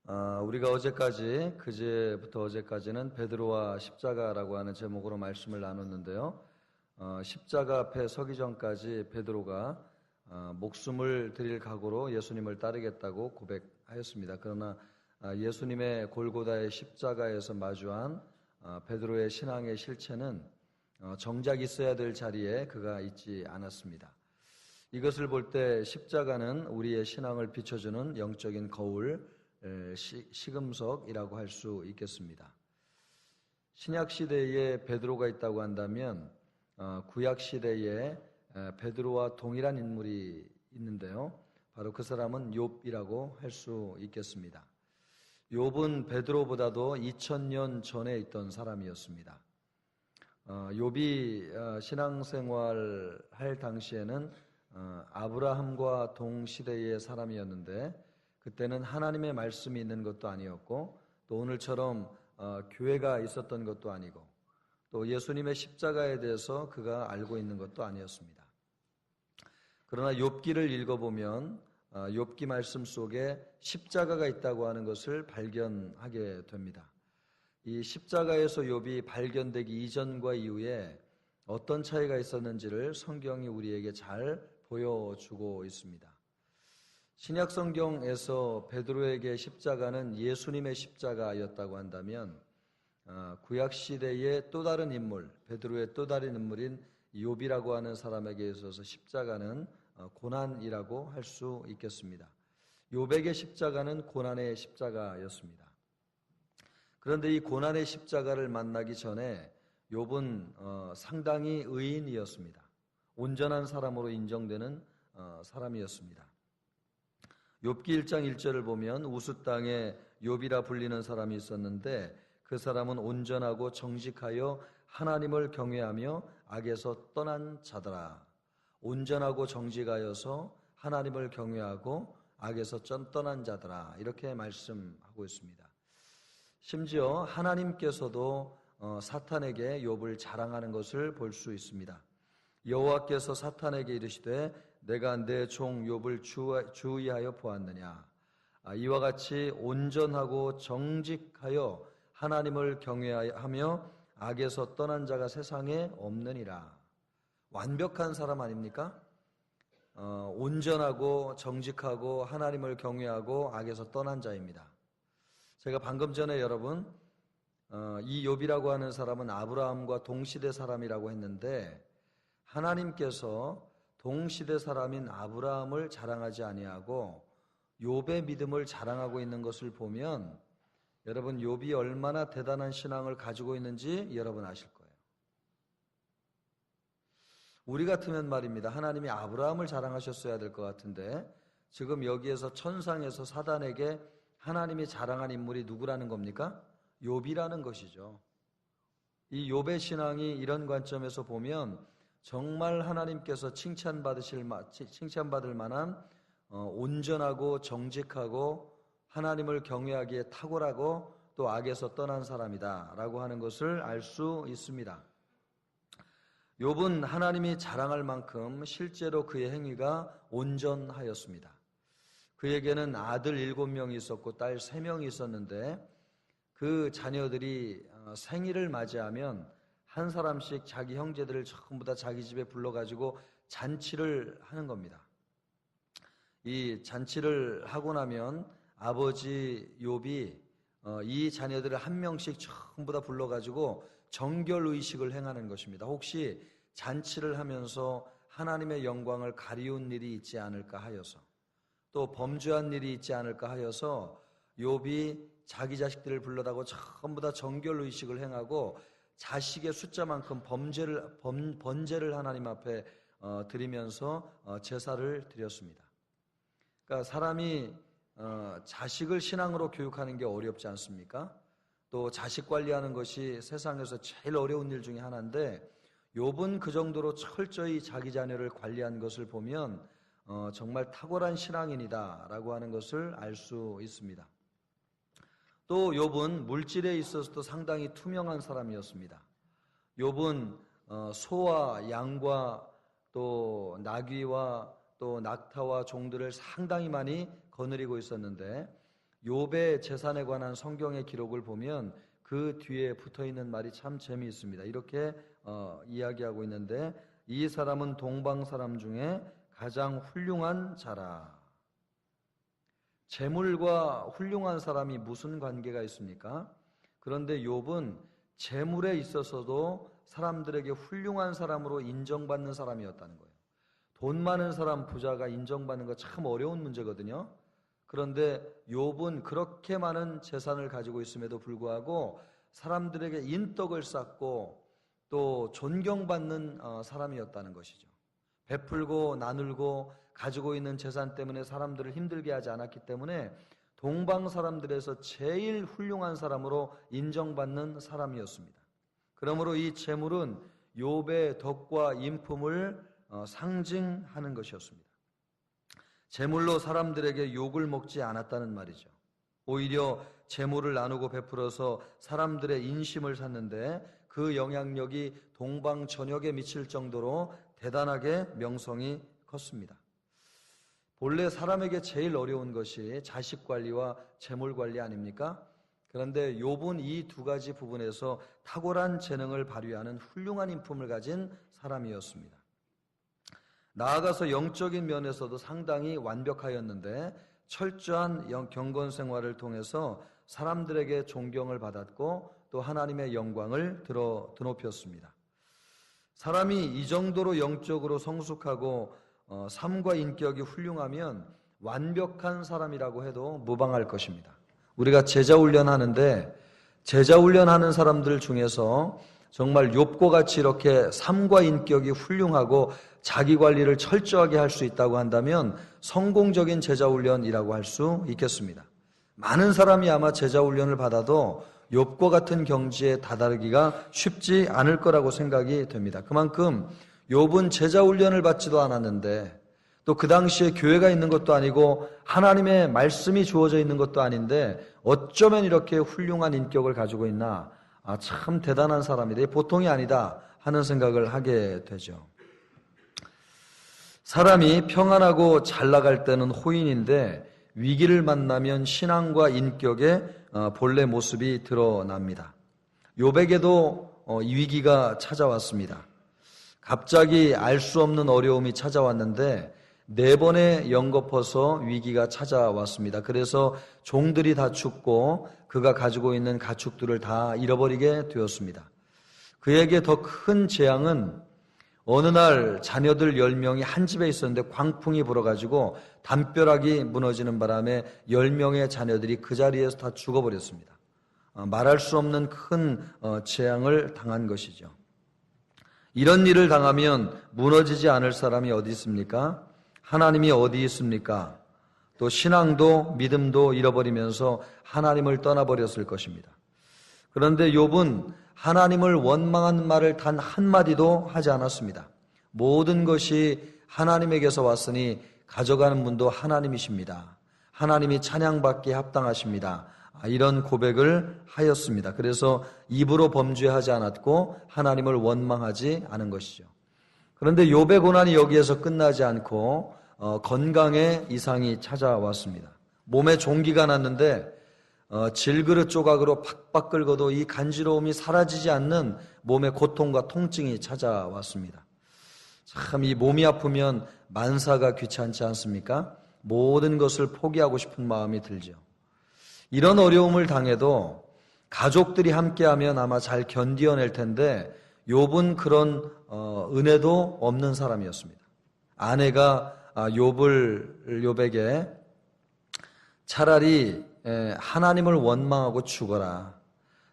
우리가 그제부터 어제까지는 베드로와 십자가라고 하는 제목으로 말씀을 나눴는데요. 십자가 앞에 서기 전까지 베드로가 목숨을 드릴 각오로 예수님을 따르겠다고 고백하였습니다. 그러나 예수님의 골고다의 십자가에서 마주한 베드로의 신앙의 실체는 정작 있어야 될 자리에 그가 있지 않았습니다. 이것을 볼 때 십자가는 우리의 신앙을 비춰주는 영적인 거울, 시금석이라고 할 수 있겠습니다. 신약 시대에 베드로가 있다고 한다면 구약 시대에 베드로와 동일한 인물이 있는데요. 바로 그 사람은 욥이라고 할 수 있겠습니다. 욥은 베드로보다도 2000년 전에 있던 사람이었습니다. 욥이 신앙생활 할 당시에는 아브라함과 동시대의 사람이었는데 그때는 하나님의 말씀이 있는 것도 아니었고 또 오늘처럼 교회가 있었던 것도 아니고 또 예수님의 십자가에 대해서 그가 알고 있는 것도 아니었습니다. 그러나 욥기를 읽어보면 욥기 말씀 속에 십자가가 있다고 하는 것을 발견하게 됩니다. 이 십자가에서 욥이 발견되기 이전과 이후에 어떤 차이가 있었는지를 성경이 우리에게 잘 보여주고 있습니다. 신약 성경에서 베드로에게 십자가는 예수님의 십자가였다고 한다면 구약 시대의 또 다른 인물, 베드로의 또 다른 인물인 욥이라고 하는 사람에게 있어서 십자가는 고난이라고 할 수 있겠습니다. 욥에게 십자가는 고난의 십자가였습니다. 그런데 이 고난의 십자가를 만나기 전에 욥은 상당히 의인이었습니다. 온전한 사람으로 인정되는 사람이었습니다. 욥기 1장 1절을 보면 우스 땅에 욥이라 불리는 사람이 있었는데 그 사람은 온전하고 정직하여 하나님을 경외하며 악에서 떠난 자더라. 온전하고 정직하여서 하나님을 경외하고 악에서 떠난 자더라. 이렇게 말씀하고 있습니다. 심지어 하나님께서도 사탄에게 욥을 자랑하는 것을 볼 수 있습니다. 여호와께서 사탄에게 이르시되 내가 내 종 욥을 주의하여 보았느냐. 이와 같이 온전하고 정직하여 하나님을 경외하며 악에서 떠난 자가 세상에 없느니라. 완벽한 사람 아닙니까? 온전하고 정직하고 하나님을 경외하고 악에서 떠난 자입니다. 제가 방금 전에 여러분 이 욥이라고 하는 사람은 아브라함과 동시대 사람이라고 했는데 하나님께서 동시대 사람인 아브라함을 자랑하지 아니하고 욥의 믿음을 자랑하고 있는 것을 보면 여러분 욥이 얼마나 대단한 신앙을 가지고 있는지 여러분 아실 거예요. 우리 같으면 말입니다. 하나님이 아브라함을 자랑하셨어야 될 것 같은데 지금 여기에서 천상에서 사단에게 하나님이 자랑한 인물이 누구라는 겁니까? 욥이라는 것이죠. 이 욥의 신앙이 이런 관점에서 보면 정말 하나님께서 칭찬받을 만한 온전하고 정직하고 하나님을 경외하기에 탁월하고 또 악에서 떠난 사람이다라고 하는 것을 알 수 있습니다. 욥은 하나님이 자랑할 만큼 실제로 그의 행위가 온전하였습니다. 그에게는 아들 7명이 있었고 딸 3명이 있었는데 그 자녀들이 생일을 맞이하면 한 사람씩 자기 형제들을 전부 다 자기 집에 불러가지고 잔치를 하는 겁니다. 이 잔치를 하고 나면 아버지 욥이 이 자녀들을 한 명씩 전부 다 불러가지고 정결의식을 행하는 것입니다. 혹시 잔치를 하면서 하나님의 영광을 가리운 일이 있지 않을까 하여서 또 범죄한 일이 있지 않을까 하여서 욥이 자기 자식들을 불러다고 전부 다 정결의식을 행하고 자식의 숫자만큼 번제를 하나님 앞에 드리면서 제사를 드렸습니다. 그러니까 사람이 자식을 신앙으로 교육하는 게 어렵지 않습니까? 또 자식 관리하는 것이 세상에서 제일 어려운 일 중에 하나인데 욥은 그 정도로 철저히 자기 자녀를 관리한 것을 보면 정말 탁월한 신앙인이다라고 하는 것을 알 수 있습니다. 또 욥은 물질에 있어서도 상당히 투명한 사람이었습니다. 욥은 소와 양과 또 나귀와 또 낙타와 종들을 상당히 많이 거느리고 있었는데 욥의 재산에 관한 성경의 기록을 보면 그 뒤에 붙어있는 말이 참 재미있습니다. 이렇게 이야기하고 있는데, 이 사람은 동방 사람 중에 가장 훌륭한 자라. 재물과 훌륭한 사람이 무슨 관계가 있습니까? 그런데 욥은 재물에 있어서도 사람들에게 훌륭한 사람으로 인정받는 사람이었다는 거예요. 돈 많은 사람, 부자가 인정받는 거 참 어려운 문제거든요. 그런데 욥은 그렇게 많은 재산을 가지고 있음에도 불구하고 사람들에게 인덕을 쌓고 또 존경받는 사람이었다는 것이죠. 베풀고 나누고 가지고 있는 재산 때문에 사람들을 힘들게 하지 않았기 때문에 동방 사람들에서 제일 훌륭한 사람으로 인정받는 사람이었습니다. 그러므로 이 재물은 욥의 덕과 인품을 상징하는 것이었습니다. 재물로 사람들에게 욕을 먹지 않았다는 말이죠. 오히려 재물을 나누고 베풀어서 사람들의 인심을 샀는데 그 영향력이 동방 전역에 미칠 정도로 대단하게 명성이 컸습니다. 본래 사람에게 제일 어려운 것이 자식 관리와 재물 관리 아닙니까? 그런데 욥은 이 두 가지 부분에서 탁월한 재능을 발휘하는 훌륭한 인품을 가진 사람이었습니다. 나아가서 영적인 면에서도 상당히 완벽하였는데 철저한 경건 생활을 통해서 사람들에게 존경을 받았고 또 하나님의 영광을 드높였습니다. 사람이 이 정도로 영적으로 성숙하고 삶과 인격이 훌륭하면 완벽한 사람이라고 해도 무방할 것입니다. 우리가 제자 훈련하는데 제자 훈련하는 사람들 중에서 정말 욥과 같이 이렇게 삶과 인격이 훌륭하고 자기 관리를 철저하게 할 수 있다고 한다면 성공적인 제자 훈련이라고 할 수 있겠습니다. 많은 사람이 아마 제자 훈련을 받아도 욥과 같은 경지에 다다르기가 쉽지 않을 거라고 생각이 됩니다. 그만큼 욥은 제자 훈련을 받지도 않았는데 또 그 당시에 교회가 있는 것도 아니고 하나님의 말씀이 주어져 있는 것도 아닌데 어쩌면 이렇게 훌륭한 인격을 가지고 있나, 참 대단한 사람이다, 보통이 아니다 하는 생각을 하게 되죠. 사람이 평안하고 잘 나갈 때는 호인인데 위기를 만나면 신앙과 인격의 본래 모습이 드러납니다. 욥에게도 위기가 찾아왔습니다. 갑자기 알 수 없는 어려움이 찾아왔는데 4번에 연거퍼서 위기가 찾아왔습니다. 그래서 종들이 다 죽고 그가 가지고 있는 가축들을 다 잃어버리게 되었습니다. 그에게 더 큰 재앙은 어느 날 자녀들 10명이 한 집에 있었는데 광풍이 불어가지고 담벼락이 무너지는 바람에 10명의 자녀들이 그 자리에서 다 죽어버렸습니다. 말할 수 없는 큰 재앙을 당한 것이죠. 이런 일을 당하면 무너지지 않을 사람이 어디 있습니까? 하나님이 어디 있습니까? 또 신앙도 믿음도 잃어버리면서 하나님을 떠나버렸을 것입니다. 그런데 욥은 하나님을 원망한 말을 단 한마디도 하지 않았습니다. 모든 것이 하나님에게서 왔으니 가져가는 분도 하나님이십니다. 하나님이 찬양받기에 합당하십니다. 이런 고백을 하였습니다. 그래서 입으로 범죄하지 않았고 하나님을 원망하지 않은 것이죠. 그런데 욥의 고난이 여기에서 끝나지 않고 건강에 이상이 찾아왔습니다. 몸에 종기가 났는데 질그릇 조각으로 팍팍 긁어도 이 간지러움이 사라지지 않는 몸의 고통과 통증이 찾아왔습니다. 참 이 몸이 아프면 만사가 귀찮지 않습니까? 모든 것을 포기하고 싶은 마음이 들죠. 이런 어려움을 당해도 가족들이 함께하면 아마 잘 견디어낼 텐데 욥은 그런 은혜도 없는 사람이었습니다. 아내가 욥에게 차라리 하나님을 원망하고 죽어라.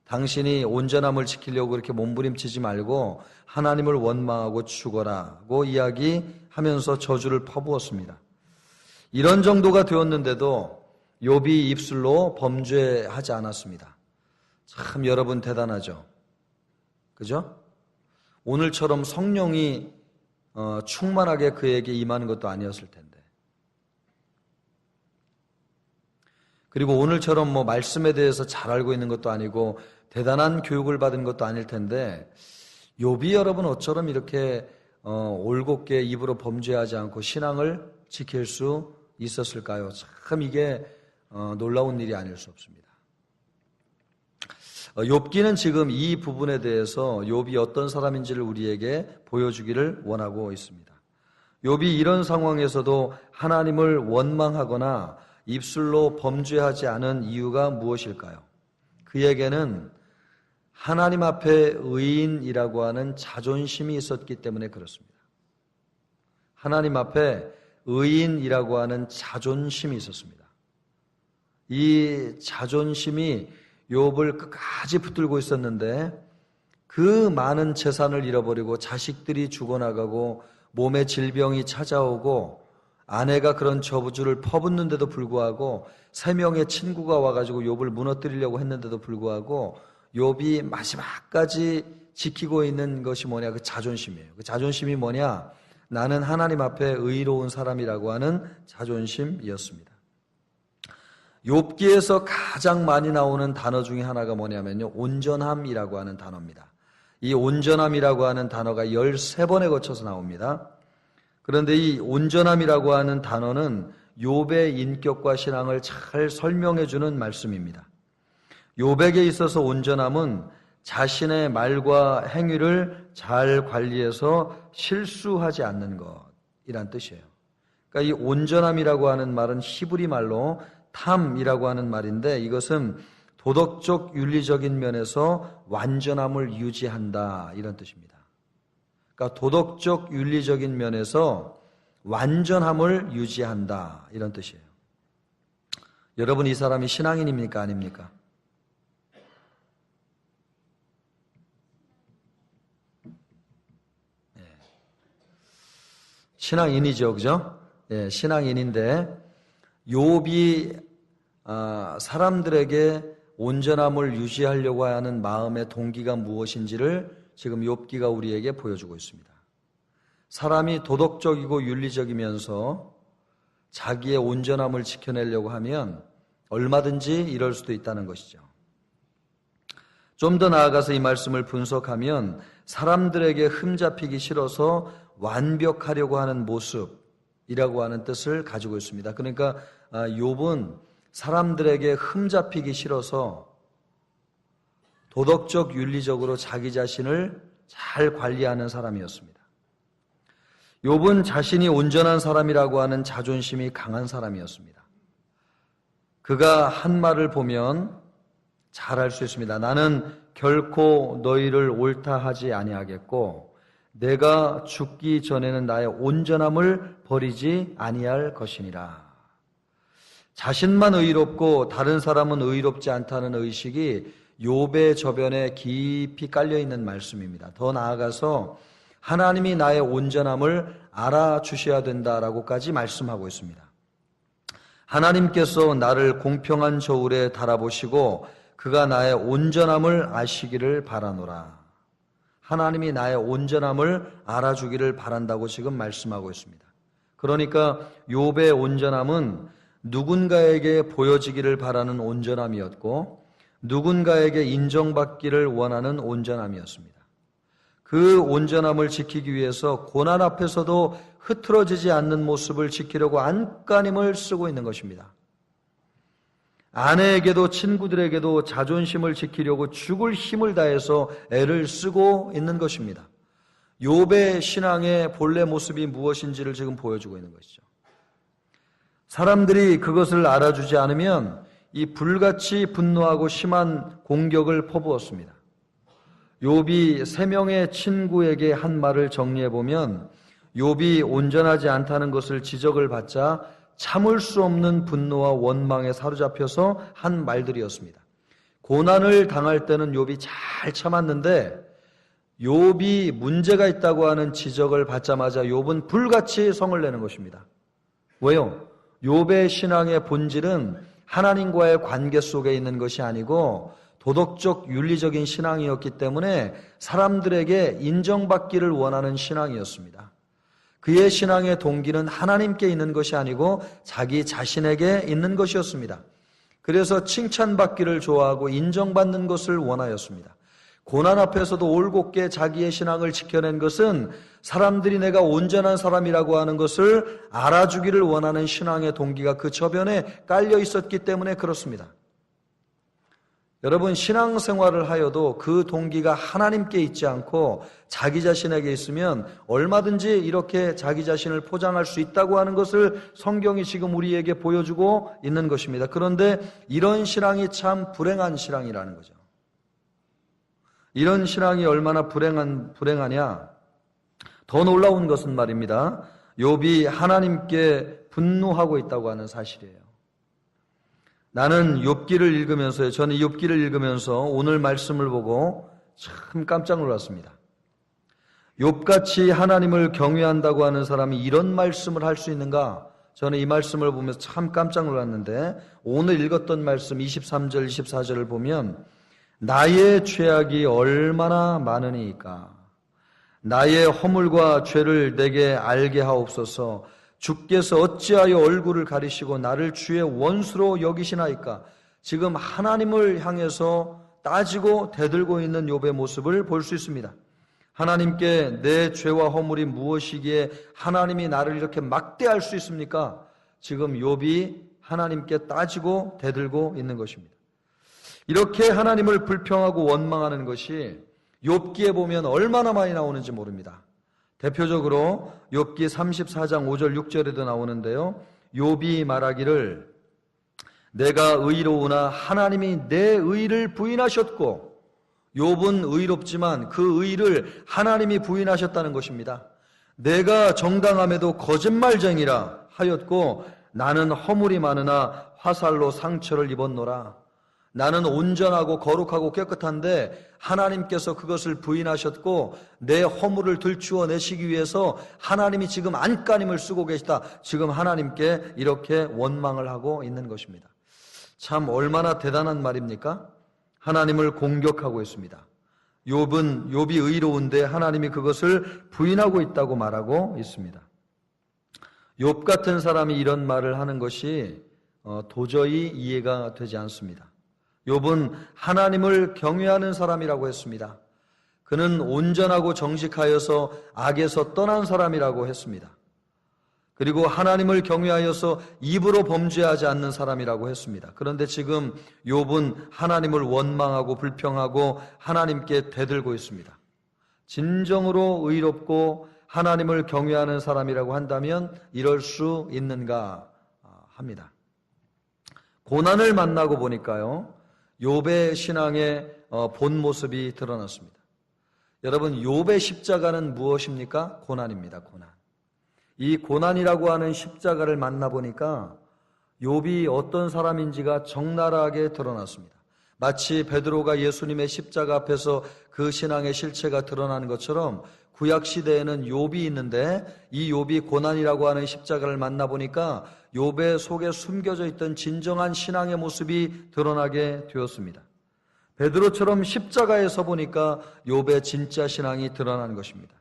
당신이 온전함을 지키려고 그렇게 몸부림치지 말고 하나님을 원망하고 죽어라고 이야기하면서 저주를 퍼부었습니다. 이런 정도가 되었는데도 욥이 입술로 범죄하지 않았습니다. 참 여러분 대단하죠. 그죠? 오늘처럼 성령이 충만하게 그에게 임하는 것도 아니었을 텐데. 그리고 오늘처럼 말씀에 대해서 잘 알고 있는 것도 아니고 대단한 교육을 받은 것도 아닐 텐데 욥이 여러분 어처럼 이렇게 올곧게 입으로 범죄하지 않고 신앙을 지킬 수 있었을까요? 참 이게 놀라운 일이 아닐 수 없습니다. 욥기는 지금 이 부분에 대해서 욥이 어떤 사람인지를 우리에게 보여주기를 원하고 있습니다. 욥이 이런 상황에서도 하나님을 원망하거나 입술로 범죄하지 않은 이유가 무엇일까요? 그에게는 하나님 앞에 의인이라고 하는 자존심이 있었기 때문에 그렇습니다. 하나님 앞에 의인이라고 하는 자존심이 있었습니다. 이 자존심이 욥을 끝까지 붙들고 있었는데 그 많은 재산을 잃어버리고 자식들이 죽어나가고 몸에 질병이 찾아오고 아내가 그런 저주를 퍼붓는데도 불구하고 3명의 친구가 와가지고 욥을 무너뜨리려고 했는데도 불구하고 욥이 마지막까지 지키고 있는 것이 뭐냐? 그 자존심이에요. 그 자존심이 뭐냐? 나는 하나님 앞에 의로운 사람이라고 하는 자존심이었습니다. 욥기에서 가장 많이 나오는 단어 중에 하나가 뭐냐면요, 온전함이라고 하는 단어입니다. 이 온전함이라고 하는 단어가 13번에 거쳐서 나옵니다. 그런데 이 온전함이라고 하는 단어는 욥의 인격과 신앙을 잘 설명해 주는 말씀입니다. 욥에게 있어서 온전함은 자신의 말과 행위를 잘 관리해서 실수하지 않는 것이란 뜻이에요. 그러니까 이 온전함이라고 하는 말은 히브리 말로 탐이라고 하는 말인데 이것은 도덕적 윤리적인 면에서 완전함을 유지한다 이런 뜻입니다. 그러니까 도덕적 윤리적인 면에서 완전함을 유지한다 이런 뜻이에요. 여러분 이 사람이 신앙인입니까 아닙니까? 신앙인이죠, 그죠? 예, 신앙인인데 욥이 사람들에게 온전함을 유지하려고 하는 마음의 동기가 무엇인지를 지금 욥기가 우리에게 보여주고 있습니다. 사람이 도덕적이고 윤리적이면서 자기의 온전함을 지켜내려고 하면 얼마든지 이럴 수도 있다는 것이죠. 좀 더 나아가서 이 말씀을 분석하면 사람들에게 흠잡히기 싫어서 완벽하려고 하는 모습이라고 하는 뜻을 가지고 있습니다. 그러니까 욥은 사람들에게 흠잡히기 싫어서 도덕적 윤리적으로 자기 자신을 잘 관리하는 사람이었습니다. 욥은 자신이 온전한 사람이라고 하는 자존심이 강한 사람이었습니다. 그가 한 말을 보면 잘 알 수 있습니다. 나는 결코 너희를 옳다 하지 아니하겠고 내가 죽기 전에는 나의 온전함을 버리지 아니할 것이니라. 자신만 의롭고 다른 사람은 의롭지 않다는 의식이 욥의 저변에 깊이 깔려있는 말씀입니다. 더 나아가서 하나님이 나의 온전함을 알아주셔야 된다라고까지 말씀하고 있습니다. 하나님께서 나를 공평한 저울에 달아보시고 그가 나의 온전함을 아시기를 바라노라. 하나님이 나의 온전함을 알아주기를 바란다고 지금 말씀하고 있습니다. 그러니까 욥의 온전함은 누군가에게 보여지기를 바라는 온전함이었고 누군가에게 인정받기를 원하는 온전함이었습니다. 그 온전함을 지키기 위해서 고난 앞에서도 흐트러지지 않는 모습을 지키려고 안간힘을 쓰고 있는 것입니다. 아내에게도 친구들에게도 자존심을 지키려고 죽을 힘을 다해서 애를 쓰고 있는 것입니다. 욥의 신앙의 본래 모습이 무엇인지를 지금 보여주고 있는 것이죠. 사람들이 그것을 알아주지 않으면 이 불같이 분노하고 심한 공격을 퍼부었습니다. 욥이 3명의 친구에게 한 말을 정리해보면 욥이 온전하지 않다는 것을 지적을 받자 참을 수 없는 분노와 원망에 사로잡혀서 한 말들이었습니다. 고난을 당할 때는 욥이 잘 참았는데 욥이 문제가 있다고 하는 지적을 받자마자 욥은 불같이 성을 내는 것입니다. 왜요? 욥의 신앙의 본질은 하나님과의 관계 속에 있는 것이 아니고 도덕적 윤리적인 신앙이었기 때문에 사람들에게 인정받기를 원하는 신앙이었습니다. 그의 신앙의 동기는 하나님께 있는 것이 아니고 자기 자신에게 있는 것이었습니다. 그래서 칭찬받기를 좋아하고 인정받는 것을 원하였습니다. 고난 앞에서도 올곧게 자기의 신앙을 지켜낸 것은 사람들이 내가 온전한 사람이라고 하는 것을 알아주기를 원하는 신앙의 동기가 그 저변에 깔려 있었기 때문에 그렇습니다. 여러분, 신앙생활을 하여도 그 동기가 하나님께 있지 않고 자기 자신에게 있으면 얼마든지 이렇게 자기 자신을 포장할 수 있다고 하는 것을 성경이 지금 우리에게 보여주고 있는 것입니다. 그런데 이런 신앙이 참 불행한 신앙이라는 거죠. 이런 신앙이 얼마나 불행하냐? 더 놀라운 것은 말입니다. 욥이 하나님께 분노하고 있다고 하는 사실이에요. 나는 욥기를 읽으면서요. 저는 욥기를 읽으면서 오늘 말씀을 보고 참 깜짝 놀랐습니다. 욥같이 하나님을 경외한다고 하는 사람이 이런 말씀을 할 수 있는가? 저는 이 말씀을 보면서 참 깜짝 놀랐는데 오늘 읽었던 말씀 23절, 24절을 보면 나의 죄악이 얼마나 많으니까 나의 허물과 죄를 내게 알게 하옵소서. 주께서 어찌하여 얼굴을 가리시고 나를 주의 원수로 여기시나이까. 지금 하나님을 향해서 따지고 대들고 있는 욥의 모습을 볼 수 있습니다. 하나님께 내 죄와 허물이 무엇이기에 하나님이 나를 이렇게 막대할 수 있습니까? 지금 욥이 하나님께 따지고 대들고 있는 것입니다. 이렇게 하나님을 불평하고 원망하는 것이 욥기에 보면 얼마나 많이 나오는지 모릅니다. 대표적으로 욥기 34장 5절 6절에도 나오는데요. 욥이 말하기를 내가 의로우나 하나님이 내 의를 부인하셨고, 욥은 의롭지만 그 의를 하나님이 부인하셨다는 것입니다. 내가 정당함에도 거짓말쟁이라 하였고 나는 허물이 많으나 화살로 상처를 입었노라. 나는 온전하고 거룩하고 깨끗한데 하나님께서 그것을 부인하셨고 내 허물을 들추어 내시기 위해서 하나님이 지금 안간힘을 쓰고 계시다. 지금 하나님께 이렇게 원망을 하고 있는 것입니다. 참 얼마나 대단한 말입니까? 하나님을 공격하고 있습니다. 욥이 의로운데 하나님이 그것을 부인하고 있다고 말하고 있습니다. 욥 같은 사람이 이런 말을 하는 것이 도저히 이해가 되지 않습니다. 욥은 하나님을 경외하는 사람이라고 했습니다. 그는 온전하고 정직하여서 악에서 떠난 사람이라고 했습니다. 그리고 하나님을 경외하여서 입으로 범죄하지 않는 사람이라고 했습니다. 그런데 지금 욥은 하나님을 원망하고 불평하고 하나님께 대들고 있습니다. 진정으로 의롭고 하나님을 경외하는 사람이라고 한다면 이럴 수 있는가 합니다. 고난을 만나고 보니까요, 욥의 신앙의 본 모습이 드러났습니다. 여러분, 욥의 십자가는 무엇입니까? 고난입니다. 고난. 이 고난이라고 하는 십자가를 만나보니까 욥이 어떤 사람인지가 적나라하게 드러났습니다. 마치 베드로가 예수님의 십자가 앞에서 그 신앙의 실체가 드러나는 것처럼 구약시대에는 욥이 있는데 이 욥이 고난이라고 하는 십자가를 만나보니까 욥의 속에 숨겨져 있던 진정한 신앙의 모습이 드러나게 되었습니다. 베드로처럼 십자가에 서 보니까 욥의 진짜 신앙이 드러난 것입니다.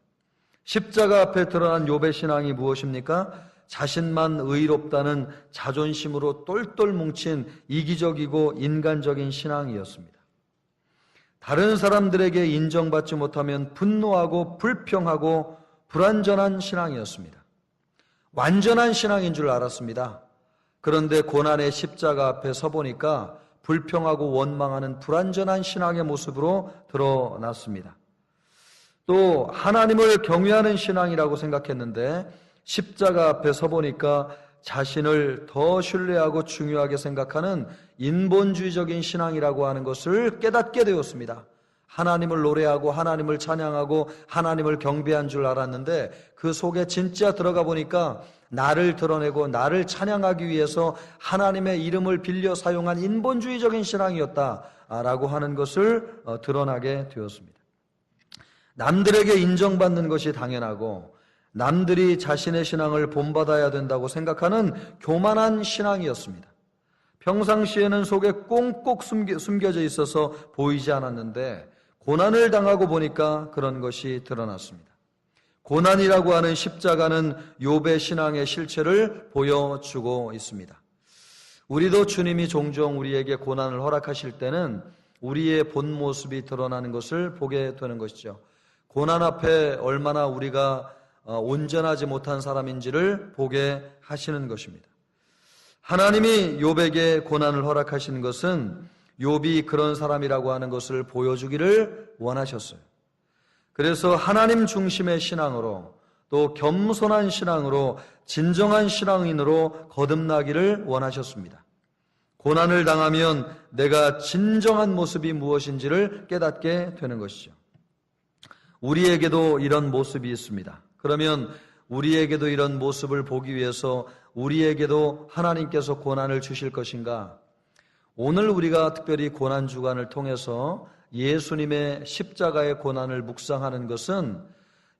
십자가 앞에 드러난 욥의 신앙이 무엇입니까? 자신만 의롭다는 자존심으로 똘똘 뭉친 이기적이고 인간적인 신앙이었습니다. 다른 사람들에게 인정받지 못하면 분노하고 불평하고 불완전한 신앙이었습니다. 완전한 신앙인 줄 알았습니다. 그런데 고난의 십자가 앞에 서보니까 불평하고 원망하는 불완전한 신앙의 모습으로 드러났습니다. 또 하나님을 경외하는 신앙이라고 생각했는데 십자가 앞에 서보니까 자신을 더 신뢰하고 중요하게 생각하는 인본주의적인 신앙이라고 하는 것을 깨닫게 되었습니다. 하나님을 노래하고 하나님을 찬양하고 하나님을 경배한 줄 알았는데 그 속에 진짜 들어가 보니까 나를 드러내고 나를 찬양하기 위해서 하나님의 이름을 빌려 사용한 인본주의적인 신앙이었다라고 하는 것을 드러나게 되었습니다. 남들에게 인정받는 것이 당연하고 남들이 자신의 신앙을 본받아야 된다고 생각하는 교만한 신앙이었습니다. 평상시에는 속에 꽁꽁 숨겨져 있어서 보이지 않았는데 고난을 당하고 보니까 그런 것이 드러났습니다. 고난이라고 하는 십자가는 욥의 신앙의 실체를 보여주고 있습니다. 우리도 주님이 종종 우리에게 고난을 허락하실 때는 우리의 본 모습이 드러나는 것을 보게 되는 것이죠. 고난 앞에 얼마나 우리가 온전하지 못한 사람인지를 보게 하시는 것입니다. 하나님이 욥에게 고난을 허락하시는 것은 욥이 그런 사람이라고 하는 것을 보여주기를 원하셨어요. 그래서 하나님 중심의 신앙으로, 또 겸손한 신앙으로, 진정한 신앙인으로 거듭나기를 원하셨습니다. 고난을 당하면 내가 진정한 모습이 무엇인지를 깨닫게 되는 것이죠. 우리에게도 이런 모습이 있습니다. 그러면 우리에게도 이런 모습을 보기 위해서 우리에게도 하나님께서 고난을 주실 것인가? 오늘 우리가 특별히 고난주간을 통해서 예수님의 십자가의 고난을 묵상하는 것은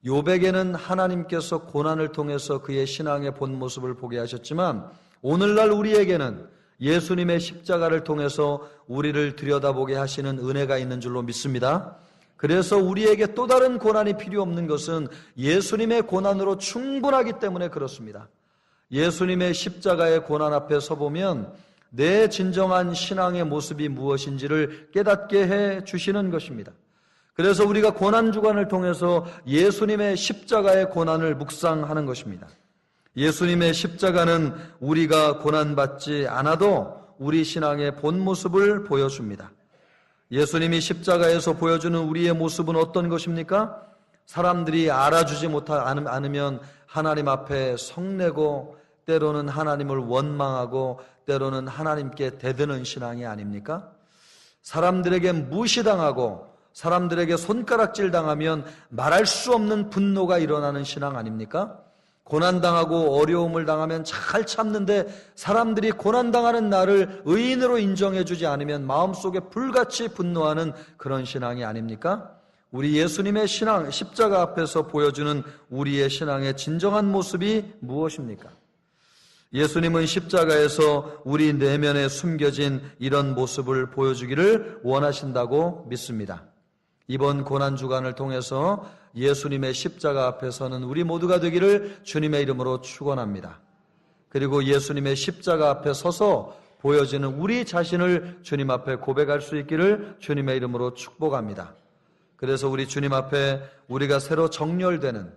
욥에게는 하나님께서 고난을 통해서 그의 신앙의 본 모습을 보게 하셨지만 오늘날 우리에게는 예수님의 십자가를 통해서 우리를 들여다보게 하시는 은혜가 있는 줄로 믿습니다. 그래서 우리에게 또 다른 고난이 필요 없는 것은 예수님의 고난으로 충분하기 때문에 그렇습니다. 예수님의 십자가의 고난 앞에 서보면 내 진정한 신앙의 모습이 무엇인지를 깨닫게 해 주시는 것입니다. 그래서 우리가 고난주간을 통해서 예수님의 십자가의 고난을 묵상하는 것입니다. 예수님의 십자가는 우리가 고난받지 않아도 우리 신앙의 본 모습을 보여줍니다. 예수님이 십자가에서 보여주는 우리의 모습은 어떤 것입니까? 사람들이 알아주지 않으면 하나님 앞에 성내고 때로는 하나님을 원망하고 때로는 하나님께 대드는 신앙이 아닙니까? 사람들에게 무시당하고 사람들에게 손가락질 당하면 말할 수 없는 분노가 일어나는 신앙 아닙니까? 고난당하고 어려움을 당하면 잘 참는데 사람들이 고난당하는 나를 의인으로 인정해주지 않으면 마음속에 불같이 분노하는 그런 신앙이 아닙니까? 우리 예수님의 신앙, 십자가 앞에서 보여주는 우리의 신앙의 진정한 모습이 무엇입니까? 예수님은 십자가에서 우리 내면에 숨겨진 이런 모습을 보여주기를 원하신다고 믿습니다. 이번 고난주간을 통해서 예수님의 십자가 앞에 서는 우리 모두가 되기를 주님의 이름으로 축원합니다. 그리고 예수님의 십자가 앞에 서서 보여지는 우리 자신을 주님 앞에 고백할 수 있기를 주님의 이름으로 축복합니다. 그래서 우리 주님 앞에 우리가 새로 정렬되는,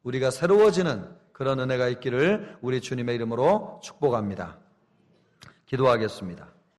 우리가 새로워지는 그런 은혜가 있기를 우리 주님의 이름으로 축복합니다. 기도하겠습니다.